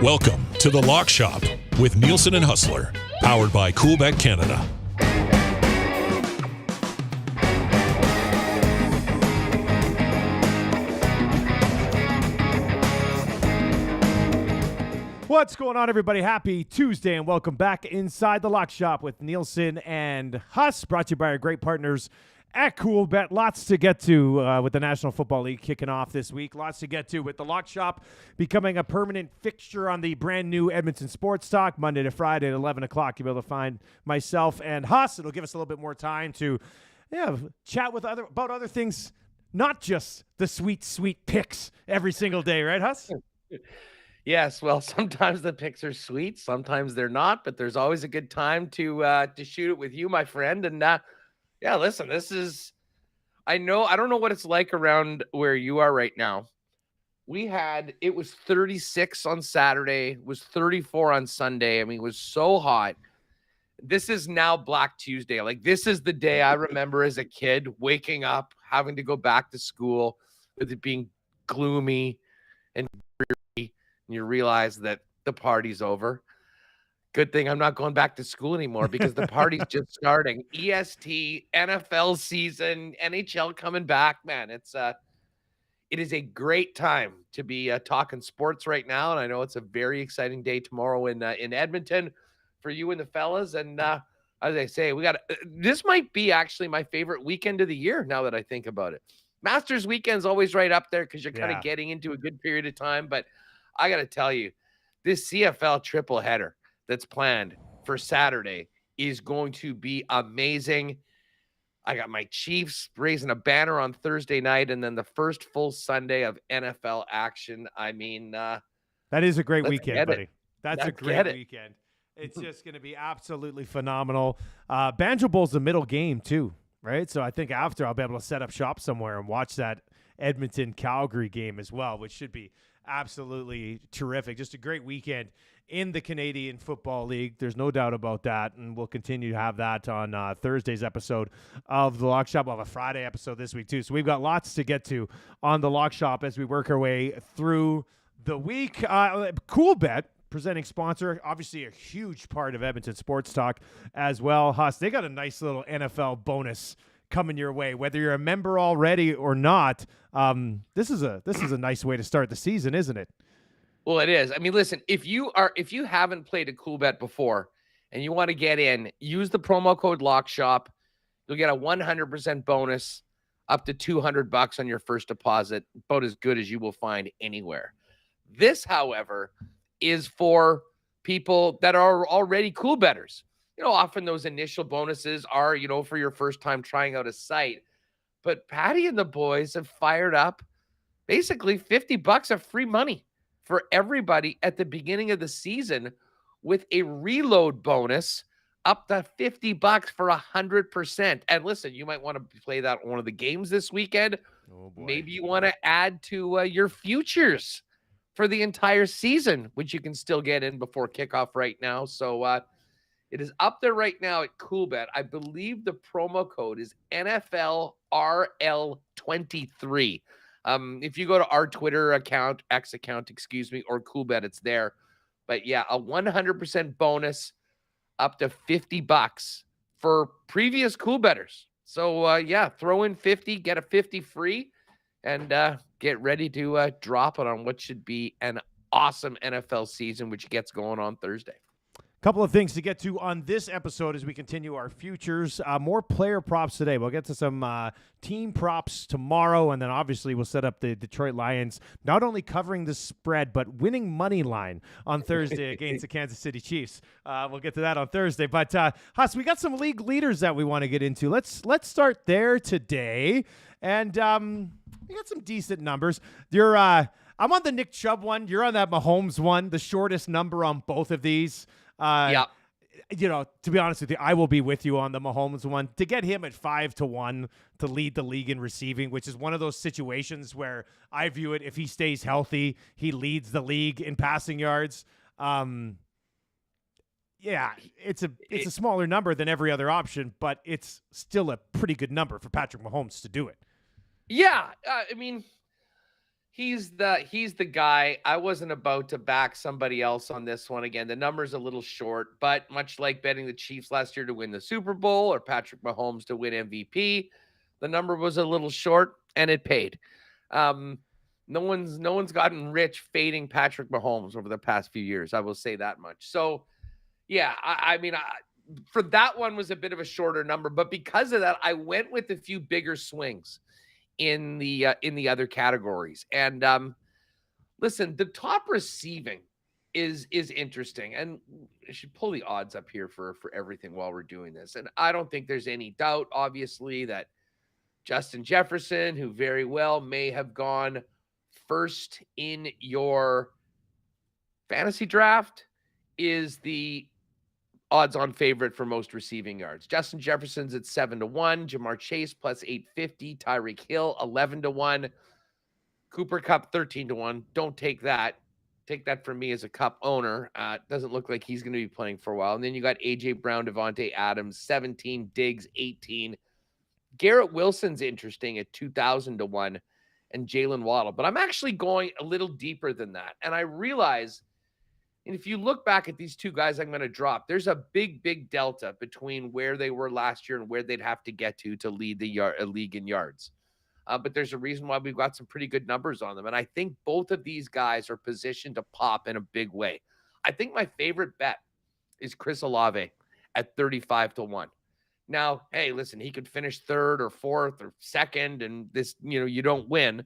Welcome to The Lock Shop with Nielsen and Hustler, powered by Coolbet Canada. What's going on, everybody? Happy Tuesday, and welcome back inside The Lock Shop with Nielsen and Huss, brought to you by our great partners at Coolbet. Lots to get to with the National Football League kicking off this week. Lots to get to with the Lock Shop becoming a permanent fixture on the brand new Edmonton Sports Talk Monday to Friday at 11 o'clock. You'll be able to find myself and Huss. It'll give us a little bit more time to chat with about other things, not just the sweet picks every single day, right, Huss? Yes, well, sometimes the picks are sweet, sometimes they're not, but there's always a good time to shoot it with you, my friend. And yeah, listen, this is, I don't know what it's like around where you are right now. It was 36 on Saturday, it was 34 on Sunday. I mean, it was so hot. This is now Black Tuesday. Like, this is the day I remember as a kid waking up, having to go back to school with it being gloomy and dreary, and you realize that the party's over. Good thing I'm not going back to school anymore because the party's just starting. EST, NFL season, NHL coming back, man. It is a great time to be talking sports right now, and I know it's a very exciting day tomorrow in Edmonton for you and the fellas. And as I say, this might be actually my favorite weekend of the year now that I think about it. Masters weekend's always right up there because you're kind of getting into a good period of time, but I got to tell you, this CFL triple header that's planned for Saturday is going to be amazing. I got my Chiefs raising a banner on Thursday night, and then the first full Sunday of NFL action. I mean, that is a great weekend, buddy. That's a great weekend. It's just going to be absolutely phenomenal. Banjo Bowl's the middle game too, right? So I think after I'll be able to set up shop somewhere and watch that Edmonton-Calgary game as well, which should be absolutely terrific. Just a great weekend in the Canadian Football League. There's no doubt about that, and we'll continue to have that on Thursday's episode of The Lock Shop. We'll have a Friday episode this week, too. So we've got lots to get to on The Lock Shop as we work our way through the week. Coolbet, presenting sponsor, obviously a huge part of Edmonton Sports Talk as well. Huss, they got a nice little NFL bonus coming your way, whether you're a member already or not. This is a nice way to start the season, isn't it? Well, it is. I mean, listen, if you haven't played a Coolbet before and you want to get in, use the promo code LOCKSHOP. You'll get a 100% bonus up to $200 on your first deposit, about as good as you will find anywhere. This, however, is for people that are already Coolbetters. You know, often those initial bonuses are, for your first time trying out a site. But Patty and the boys have fired up basically $50 of free money for everybody at the beginning of the season with a reload bonus up to $50 for 100%. And listen, you might want to play that one of the games this weekend. Oh boy. Maybe you want to add to your futures for the entire season, which you can still get in before kickoff right now. So it is up there right now at Coolbet. I believe the promo code is NFLRL23. If you go to our Twitter account, X account, or Coolbet, it's there. But yeah, a 100% bonus up to $50 for previous Coolbetters. So throw in 50, get a 50 free, and get ready to drop it on what should be an awesome NFL season, which gets going on Thursday. Couple of things to get to on this episode as we continue our futures. More player props today. We'll get to some team props tomorrow, and then obviously we'll set up the Detroit Lions not only covering the spread, but winning money line on Thursday against the Kansas City Chiefs. We'll get to that on Thursday. But, Huss, we got some league leaders that we want to get into. Let's start there today. And we got some decent numbers. I'm on the Nick Chubb one. You're on that Mahomes one, the shortest number on both of these. To be honest with you, I will be with you on the Mahomes one. To get him at 5-1 to lead the league in receiving, which is one of those situations where I view it, if he stays healthy, he leads the league in passing yards. It's a smaller number than every other option, but it's still a pretty good number for Patrick Mahomes to do it. Yeah, I mean, He's the guy. I wasn't about to back somebody else on this one. Again, the number's a little short, but much like betting the Chiefs last year to win the Super Bowl or Patrick Mahomes to win MVP, the number was a little short and it paid. No one's gotten rich fading Patrick Mahomes over the past few years. I will say that much. So, yeah, I mean, for that one was a bit of a shorter number, but because of that, I went with a few bigger swings in the other categories. And listen, the top receiving is interesting, and I should pull the odds up here for everything while we're doing this. And I don't think there's any doubt, obviously, that Justin Jefferson, who very well may have gone first in your fantasy draft, is the odds-on favorite for most receiving yards. Justin Jefferson's at 7-1, Jamar Chase plus 850, Tyreek Hill 11-1, Cooper Kupp 13-1. Don't take that. Take that from me as a Kupp owner. Doesn't look like he's going to be playing for a while. And then you got AJ Brown, Devontae Adams 17, Diggs 18. Garrett Wilson's interesting at 2,000-1, and Jalen Waddle. But I'm actually going a little deeper than that. And I realize, and if you look back at these two guys I'm going to drop, there's a big delta between where they were last year and where they'd have to get to lead the league in yards. But there's a reason why we've got some pretty good numbers on them. And I think both of these guys are positioned to pop in a big way. I think my favorite bet is Chris Olave at 35-1. Now, hey, listen, he could finish third or fourth or second, and this, you don't win.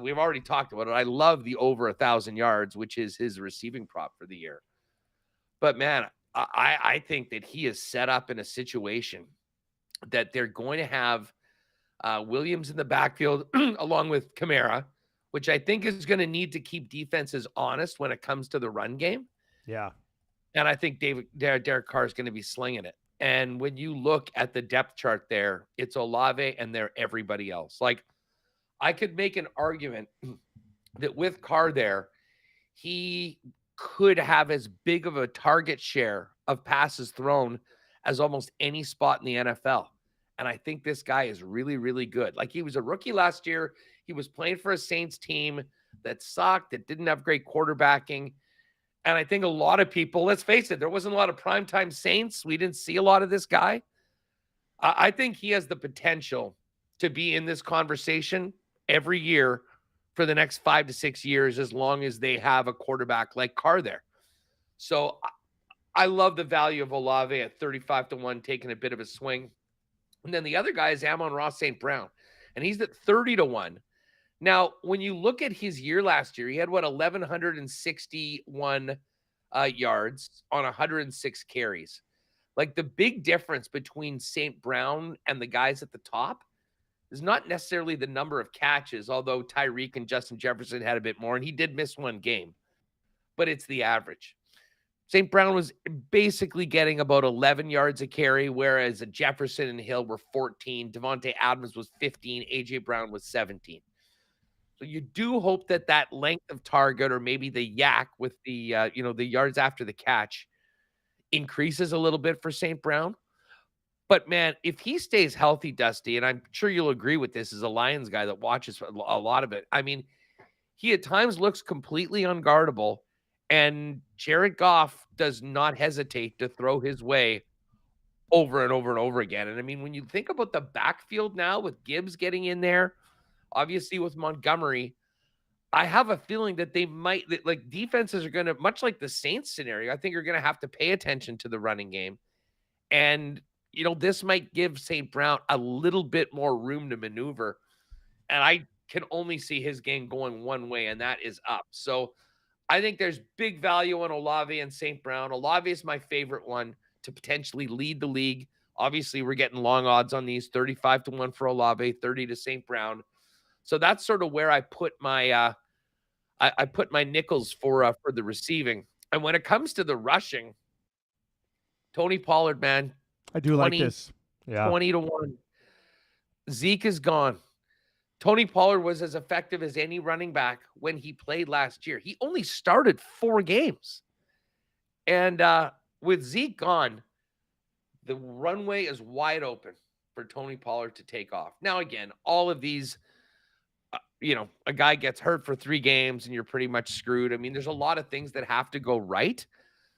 We've already talked about it. I love the over 1,000 yards, which is his receiving prop for the year. But man, I think that he is set up in a situation that they're going to have Williams in the backfield along with Kamara, which I think is going to need to keep defenses honest when it comes to the run game. Yeah. And I think Derek Carr is going to be slinging it. And when you look at the depth chart there, it's Olave and they're everybody else. Like, I could make an argument that with Carr there, he could have as big of a target share of passes thrown as almost any spot in the NFL. And I think this guy is really, really good. Like, he was a rookie last year. He was playing for a Saints team that sucked, that didn't have great quarterbacking. And I think a lot of people, let's face it, there wasn't a lot of primetime Saints. We didn't see a lot of this guy. I think he has the potential to be in this conversation every year for the next 5 to 6 years, as long as they have a quarterback like Carr there. So I love the value of Olave at 35-1, taking a bit of a swing. And then the other guy is Amon-Ra St. Brown, and he's at 30-1. Now, when you look at his year last year, he had 1,161 yards on 106 carries. Like, the big difference between St. Brown and the guys at the top is not necessarily the number of catches, although Tyreek and Justin Jefferson had a bit more, and he did miss one game, but it's the average. St. Brown was basically getting about 11 yards a carry, whereas Jefferson and Hill were 14. Devontae Adams was 15. A.J. Brown was 17. So you do hope that length of target, or maybe the yak with the, the yards after the catch, increases a little bit for St. Brown. But man, if he stays healthy, Dusty, and I'm sure you'll agree with this as a Lions guy that watches a lot of it. I mean, he at times looks completely unguardable, and Jared Goff does not hesitate to throw his way over and over and over again. And I mean, when you think about the backfield now with Gibbs getting in there, obviously with Montgomery, I have a feeling that they might, like, defenses are going to, much like the Saints scenario, I think are going to have to pay attention to the running game. And, this might give St. Brown a little bit more room to maneuver. And I can only see his game going one way, and that is up. So I think there's big value on Olave and St. Brown. Olave is my favorite one to potentially lead the league. Obviously, we're getting long odds on these, 35-1 for Olave, 30 to St. Brown. So that's sort of where I put my I put my nickels for the receiving. And when it comes to the rushing, Tony Pollard, man, I do like this. Yeah, 20-1. Zeke is gone. Tony Pollard was as effective as any running back when he played last year. He only started 4 games. And with Zeke gone, the runway is wide open for Tony Pollard to take off. Now, again, all of these a guy gets hurt for 3 games and you're pretty much screwed. I mean, there's a lot of things that have to go right.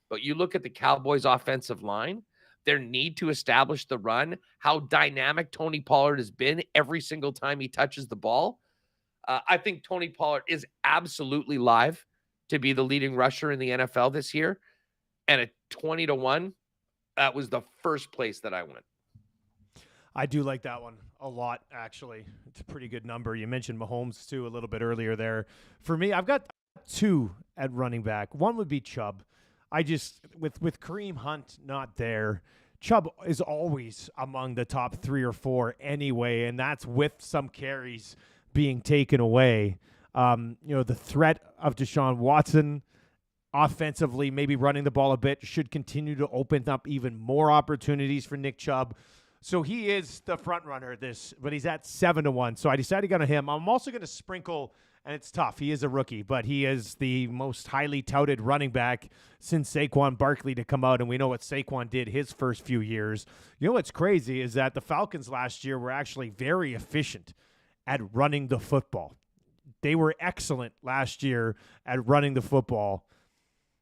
But you look at the Cowboys' offensive line, their need to establish the run, how dynamic Tony Pollard has been every single time he touches the ball. I think Tony Pollard is absolutely live to be the leading rusher in the NFL this year. And at 20-1, that was the first place that I went. I do like that one a lot, actually. It's a pretty good number. You mentioned Mahomes, too, a little bit earlier there. For me, I've got 2 at running back. One would be Chubb. I just, with Kareem Hunt not there, Chubb is always among the top 3 or 4 anyway, and that's with some carries being taken away. The threat of Deshaun Watson offensively, maybe running the ball a bit, should continue to open up even more opportunities for Nick Chubb. So he is the front runner but he's at 7-1. So I decided to go to him. I'm also going to sprinkle, and it's tough. He is a rookie, but he is the most highly touted running back since Saquon Barkley to come out, and we know what Saquon did his first few years. You know what's crazy is that the Falcons last year were actually very efficient at running the football. They were excellent last year at running the football.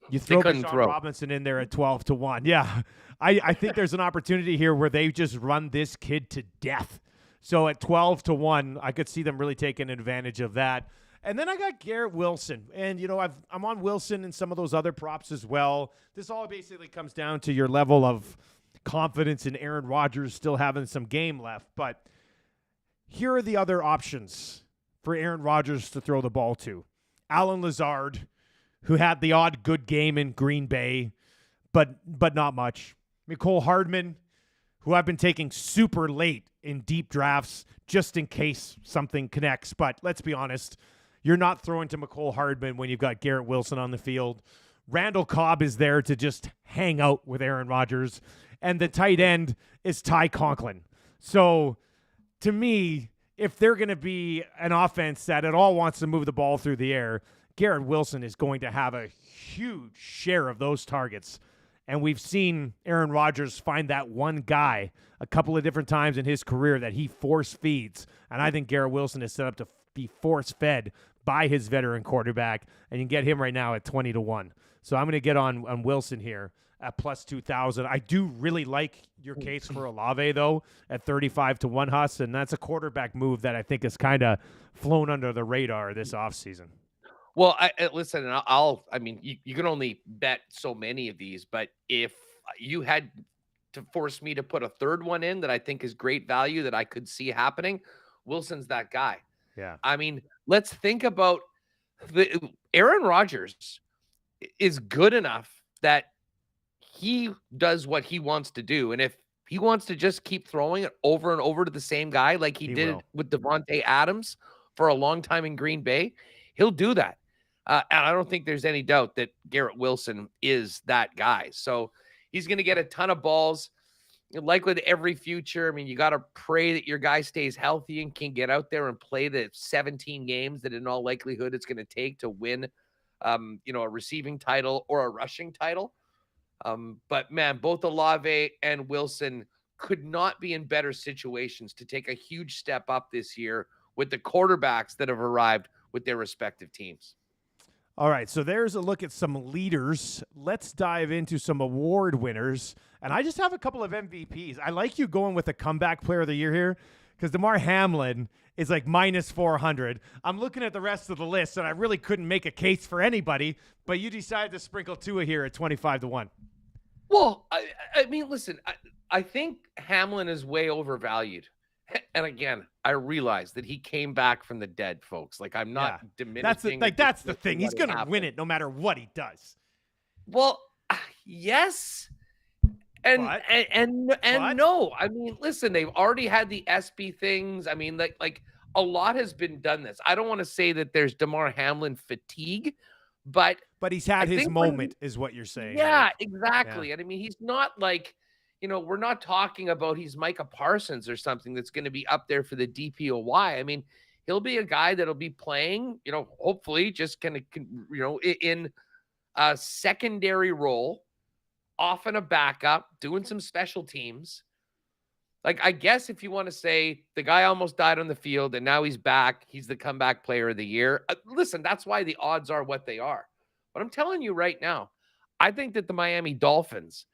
You throw Deshaun Robinson in there at 12-1. Yeah, I think there's an opportunity here where they just run this kid to death. So at 12-1, I could see them really taking advantage of that. And then I got Garrett Wilson. And, I'm on Wilson and some of those other props as well. This all basically comes down to your level of confidence in Aaron Rodgers still having some game left. But here are the other options for Aaron Rodgers to throw the ball to. Allen Lazard, who had the odd good game in Green Bay, but not much. Mecole Hardman, who I've been taking super late in deep drafts just in case something connects. But let's be honest, you're not throwing to Mecole Hardman when you've got Garrett Wilson on the field. Randall Cobb is there to just hang out with Aaron Rodgers. And the tight end is Ty Conklin. So to me, if they're going to be an offense that at all wants to move the ball through the air, Garrett Wilson is going to have a huge share of those targets. And we've seen Aaron Rodgers find that one guy a couple of different times in his career that he force feeds. And I think Garrett Wilson is set up to be force fed by his veteran quarterback. And you can get him right now at 20-1. So I'm going to get on Wilson here at plus 2,000. I do really like your case for Olave, though, at 35-1, Huss. And that's a quarterback move that I think has kind of flown under the radar this offseason. Well, listen, you can only bet so many of these, but if you had to force me to put a third one in that I think is great value that I could see happening, Wilson's that guy. Yeah. I mean, let's think about Aaron Rodgers is good enough that he does what he wants to do. And if he wants to just keep throwing it over and over to the same guy like he did with Devontae Adams for a long time in Green Bay, he'll do that. And I don't think there's any doubt that Garrett Wilson is that guy. So he's going to get a ton of balls. Like with every future, I mean, you got to pray that your guy stays healthy and can get out there and play the 17 games that in all likelihood it's going to take to win, a receiving title or a rushing title. But, man, both Olave and Wilson could not be in better situations to take a huge step up this year with the quarterbacks that have arrived with their respective teams. All right, so there's a look at some leaders. Let's dive into some award winners. And I just have a couple of MVPs. I like you going with a comeback player of the year here because DeMar Hamlin is like minus 400. I'm looking at the rest of the list, and I really couldn't make a case for anybody, but you decided to sprinkle Tua here at 25-1. Well, I mean, listen, I think Hamlin is way overvalued. And again, I realize that he came back from the dead, folks. Like, I'm not diminishing. That's the thing. He's going to win it no matter what he does. Well, yes. And no. I mean, listen, they've already had the SB things. I mean, like a lot has been done this. I don't want to say that there's DeMar Hamlin fatigue, but he's had his moment is what you're saying. Yeah, right? exactly. Yeah. And I mean, he's not like, we're not talking about he's Micah Parsons or something that's going to be up there for the DPOY. I mean, he'll be a guy that'll be playing, hopefully just kind of, in a secondary role, often a backup, doing some special teams. Like, I guess if you want to say the guy almost died on the field and now he's back, he's the comeback player of the year. Listen, that's why the odds are what they are. But I'm telling you right now, I think that the Miami Dolphins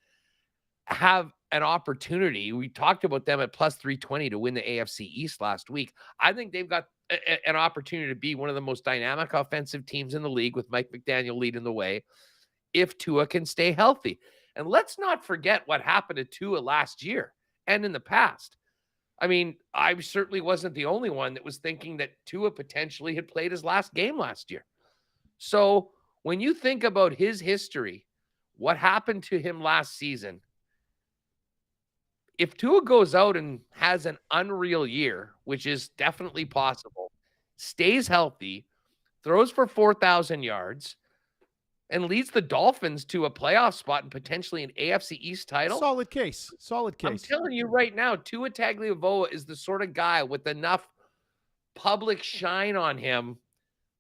have an opportunity. We talked about them at plus 320 to win the AFC East last week. I think they've got an opportunity to be one of the most dynamic offensive teams in the league with Mike McDaniel leading the way if Tua can stay healthy. And let's not forget what happened to Tua last year and in the past. I mean, I certainly wasn't the only one that was thinking that Tua potentially had played his last game last year. So when you think about his history, what happened to him last season, if Tua goes out and has an unreal year, which is definitely possible, stays healthy, throws for 4,000 yards, and leads the Dolphins to a playoff spot and potentially an AFC East title. Solid case. I'm telling you right now, Tua Tagovailoa is the sort of guy with enough public shine on him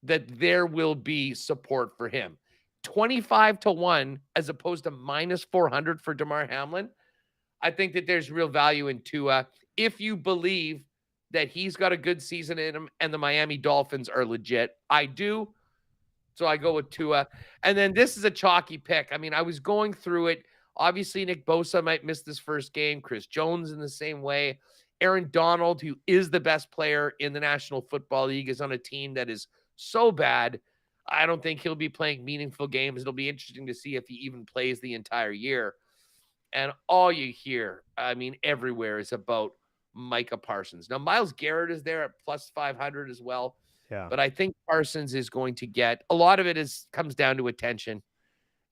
that there will be support for him. 25-1 as opposed to minus 400 for Damar Hamlin. I think that there's real value in Tua if you believe that he's got a good season in him and the Miami Dolphins are legit. I do. So I go with Tua. And then this is a chalky pick. I mean, I was going through it. Obviously, Nick Bosa might miss this first game. Chris Jones in the same way. Aaron Donald, who is the best player in the National Football League, is on a team that is so bad. I don't think he'll be playing meaningful games. It'll be interesting to see if he even plays the entire year. And all you hear, I mean, everywhere is about Micah Parsons. Now, Myles Garrett is there at plus 500 as well. Yeah. But I think Parsons is going to get a lot of it comes down to attention.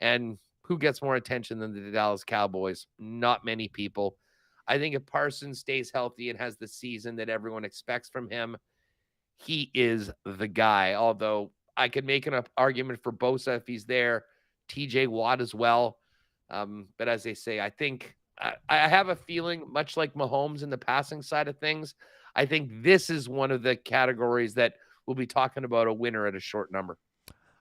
And who gets more attention than the Dallas Cowboys? Not many people. I think if Parsons stays healthy and has the season that everyone expects from him, he is the guy. Although I could make an argument for Bosa if he's there, TJ Watt as well. But as they say, I think I have a feeling, much like Mahomes in the passing side of things, I think this is one of the categories that we'll be talking about a winner at a short number.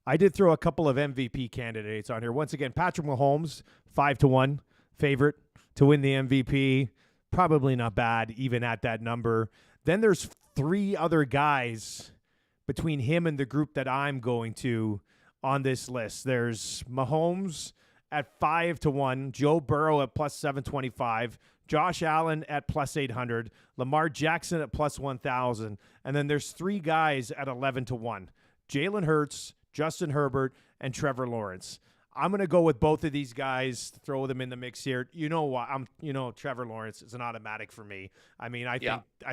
I did throw a couple of MVP candidates on here. Once again, Patrick Mahomes, 5-1 favorite to win the MVP. Probably not bad, even at that number. Then there's three other guys between him and the group that I'm going to on this list. There's Mahomes at 5-1, Joe Burrow at plus 725, Josh Allen at plus 800, Lamar Jackson at plus 1,000, and then there's three guys at 11-1, Jalen Hurts, Justin Herbert, and Trevor Lawrence. I'm going to go with both of these guys, throw them in the mix here. You know what? Trevor Lawrence is an automatic for me. I mean, I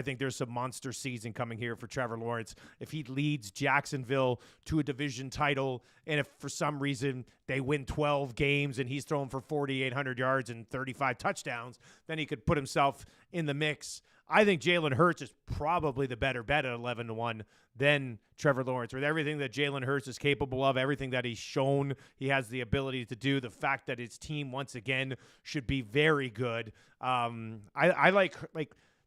think there's some monster season coming here for Trevor Lawrence. If he leads Jacksonville to a division title, and if for some reason they win 12 games and he's throwing for 4,800 yards and 35 touchdowns, then he could put himself in the mix. I think Jalen Hurts is probably the better bet at 11-1 than Trevor Lawrence. With everything that Jalen Hurts is capable of, everything that he's shown he has the ability to do, the fact that his team, once again, should be very good. I like,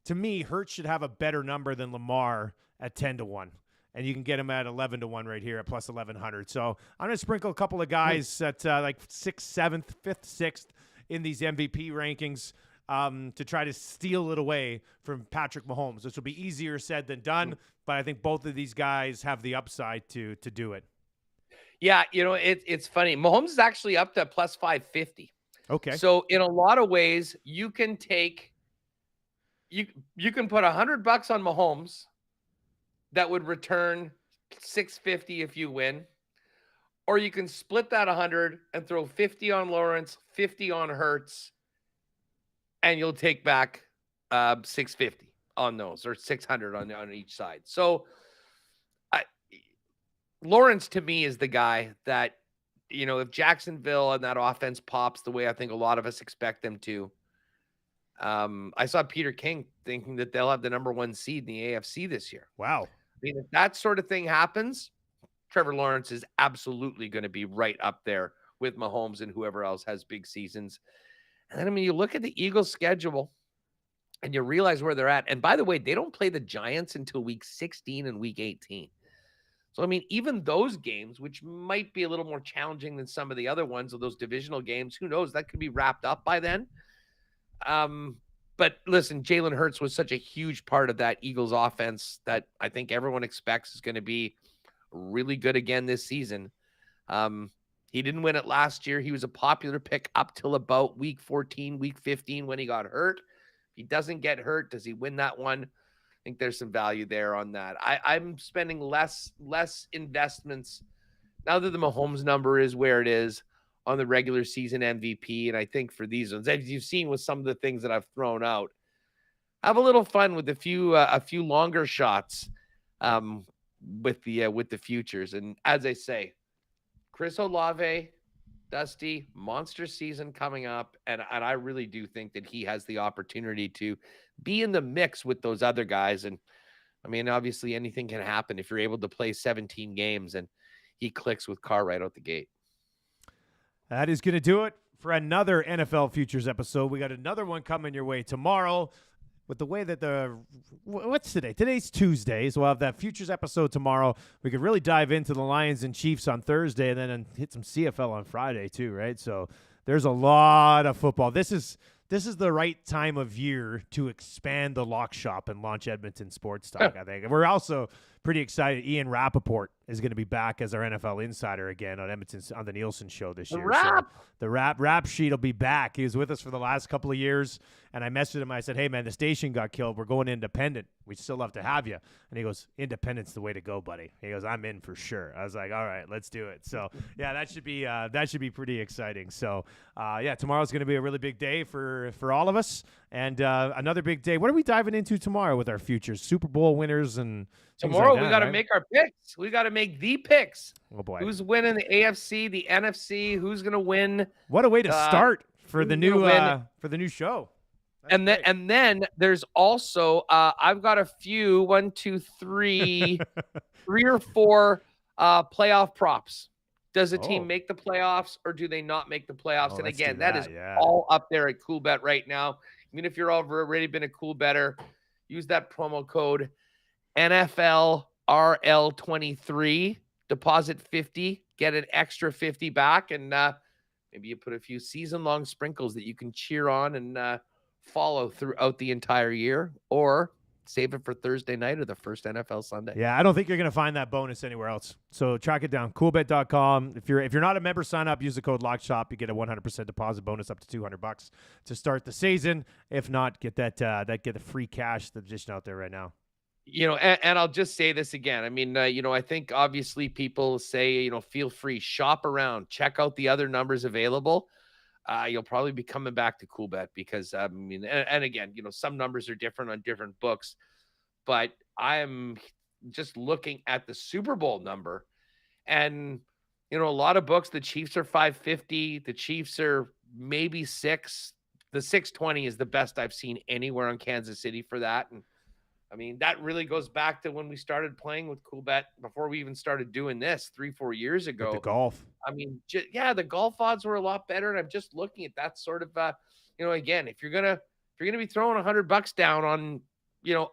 to me, Hurts should have a better number than Lamar at 10-1. And you can get him at 11-1 right here at plus 1,100. So I'm going to sprinkle a couple of guys at like 6th, 7th, 5th, 6th in these MVP rankings. To try to steal it away from Patrick Mahomes. This will be easier said than done, but I think both of these guys have the upside to do it. Yeah, it's funny. Mahomes is actually up to plus 550. Okay. So in a lot of ways, you can put $100 on Mahomes that would return 650 if you win, or you can split that 100 and throw 50 on Lawrence, 50 on Hurts, and you'll take back 650 on those, or 600 on each side. So Lawrence, to me, is the guy that, if Jacksonville and that offense pops the way I think a lot of us expect them to, I saw Peter King thinking that they'll have the number 1 seed in the AFC this year. Wow. I mean, if that sort of thing happens, Trevor Lawrence is absolutely going to be right up there with Mahomes and whoever else has big seasons. And then, I mean, you look at the Eagles' schedule and you realize where they're at. And by the way, they don't play the Giants until week 16 and week 18. So, I mean, even those games, which might be a little more challenging than some of the other ones of those divisional games, who knows? That could be wrapped up by then. But listen, Jalen Hurts was such a huge part of that Eagles offense that I think everyone expects is going to be really good again this season. He didn't win it last year. He was a popular pick up till about week 14, week 15 when he got hurt. If he doesn't get hurt, does he win that one? I think there's some value there on that. I'm spending less investments now that the Mahomes number is where it is on the regular season MVP. And I think for these ones, as you've seen with some of the things that I've thrown out, have a little fun with a few longer shots with the futures. And as I say, Chris Olave, Dusty, monster season coming up. And I really do think that he has the opportunity to be in the mix with those other guys. And I mean, obviously anything can happen if you're able to play 17 games and he clicks with Carr right out the gate. That is going to do it for another NFL Futures episode. We got another one coming your way tomorrow. With the way that what's today? Today's Tuesday, so we'll have that Futures episode tomorrow. We could really dive into the Lions and Chiefs on Thursday and then hit some CFL on Friday too, right? So there's a lot of football. This is the right time of year to expand the lock shop and launch Edmonton Sports Talk, I think. And we're also pretty excited. Ian Rappaport is going to be back as our NFL insider again on the Nielsen show this year. So the rap sheet will be back. He was with us for the last couple of years, and I messaged him. I said, "Hey man, the station got killed. We're going independent. We'd still love to have you." And he goes, "Independent's the way to go, buddy." He goes, "I'm in for sure." I was like, "All right, let's do it." So yeah, that should be pretty exciting. So yeah, tomorrow's going to be a really big day for all of us, and another big day. What are we diving into tomorrow with our futures? Super Bowl winners and tomorrow like we got to make our picks. We got to make the picks. Oh boy, who's winning the AFC, the NFC? Who's going to win? What a way to start for the new show. That's and then there's also I've got a few 1, 2, 3, 3 or 4 playoff props. Does a team make the playoffs or do they not make the playoffs? And again, that is all up there at CoolBet right now. Even if you're already been a cool better, use that promo code NFLRL23. Deposit 50, get an extra 50 back, and maybe you put a few season-long sprinkles that you can cheer on and follow throughout the entire year, or save it for Thursday night or the first NFL Sunday. Yeah, I don't think you're going to find that bonus anywhere else. So track it down, coolbet.com. If you're not a member, sign up, use the code LOCKSHOP. You get a 100% deposit bonus up to $200 to start the season. If not, get get the free cash that's just out there right now. You know, and I'll just say this again. I mean, I think obviously people say, feel free, shop around, check out the other numbers available. You'll probably be coming back to CoolBet because, and again, some numbers are different on different books, but I'm just looking at the Super Bowl number and, a lot of books, the Chiefs are 550, the Chiefs are maybe 6. The 620 is the best I've seen anywhere on Kansas City for that. And I mean, that really goes back to when we started playing with CoolBet before we even started doing this 3-4 years ago. With the golf. I mean, the golf odds were a lot better. And I'm just looking at that sort of, again, if you're going to be throwing $100 down on,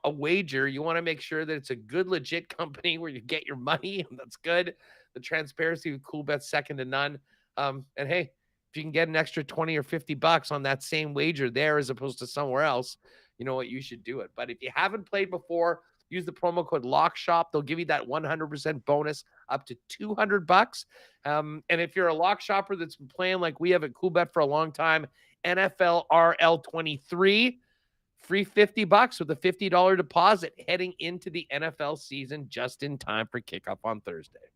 a wager, you want to make sure that it's a good, legit company where you get your money. And that's good. The transparency with CoolBet's second to none. And hey, if you can get an extra 20 or $50 on that same wager there, as opposed to somewhere else, you know what, you should do it. But if you haven't played before, use the promo code LOCKSHOP. They'll give you that 100% bonus up to $200. And if you're a lock shopper that's been playing like we have at CoolBet for a long time, NFLRL23, free $50 with a $50 deposit heading into the NFL season just in time for kickoff on Thursday.